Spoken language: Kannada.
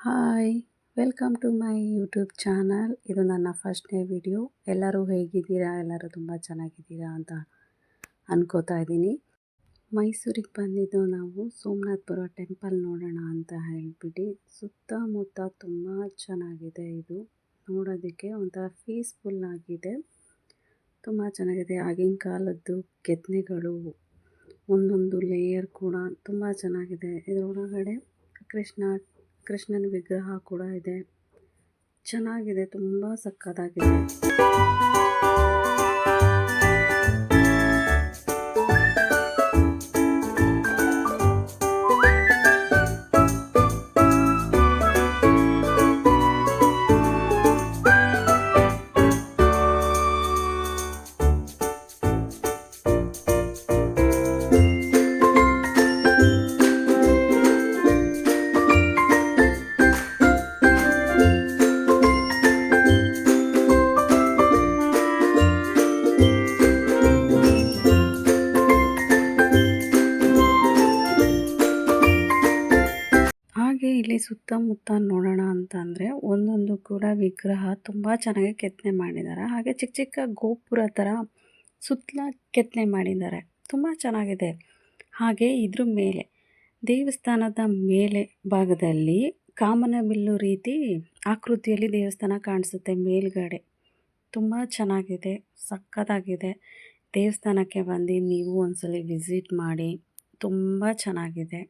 Hi, welcome to my YouTube channel. ಇದು ನನ್ನ ಫಸ್ಟ್ನೇ ವಿಡಿಯೋ. ಎಲ್ಲರೂ ಹೇಗಿದ್ದೀರಾ? ಎಲ್ಲರೂ ತುಂಬ ಚೆನ್ನಾಗಿದ್ದೀರಾ ಅಂತ ಅನ್ಕೋತಾ ಇದ್ದೀನಿ. ಮೈಸೂರಿಗೆ ಬಂದಿದ್ದು ನಾವು ಸೋಮನಾಥಪುರ ಟೆಂಪಲ್ ನೋಡೋಣ ಅಂತ ಹೇಳಿಬಿಟ್ಟು. ಸುತ್ತಮುತ್ತ ತುಂಬ ಚೆನ್ನಾಗಿದೆ. ಇದು ನೋಡೋದಕ್ಕೆ ಒಂಥರ ಪೀಸ್ಫುಲ್ ಆಗಿದೆ, ತುಂಬ ಚೆನ್ನಾಗಿದೆ. ಆಗಿನ ಕಾಲದ್ದು ಕೆತ್ತನೆಗಳು, ಒಂದೊಂದು ಲೇಯರ್ ಕೂಡ ತುಂಬ ಚೆನ್ನಾಗಿದೆ. ಇದರೊಳಗಡೆ ಕೃಷ್ಣನ ವಿಗ್ರಹ ಕೂಡ ಇದೆ. ಚೆನ್ನಾಗಿದೆ, ತುಂಬ ಸಕ್ಕತ್ತಾಗಿದೆ. ಹಾಗೆ ಇಲ್ಲಿ ಸುತ್ತಮುತ್ತ ನೋಡೋಣ ಅಂತಂದರೆ ಒಂದೊಂದು ಕೂಡ ವಿಗ್ರಹ ತುಂಬ ಚೆನ್ನಾಗಿ ಕೆತ್ತನೆ ಮಾಡಿದ್ದಾರೆ. ಹಾಗೆ ಚಿಕ್ಕ ಚಿಕ್ಕ ಗೋಪುರ ಥರ ಸುತ್ತಲ ಕೆತ್ತನೆ ಮಾಡಿದ್ದಾರೆ, ತುಂಬ ಚೆನ್ನಾಗಿದೆ. ಹಾಗೆ ಇದ್ರ ಮೇಲೆ ದೇವಸ್ಥಾನದ ಮೇಲೆ ಭಾಗದಲ್ಲಿ ಕಾಮನಬಿಲ್ಲು ರೀತಿ ಆಕೃತಿಯಲ್ಲಿ ದೇವಸ್ಥಾನ ಕಾಣಿಸುತ್ತೆ ಮೇಲ್ಗಡೆ. ತುಂಬ ಚೆನ್ನಾಗಿದೆ, ಸಕ್ಕತ್ತಾಗಿದೆ. ದೇವಸ್ಥಾನಕ್ಕೆ ಬಂದು ನೀವು ಒಂದ್ಸಲ ವಿಸಿಟ್ ಮಾಡಿ, ತುಂಬ ಚೆನ್ನಾಗಿದೆ.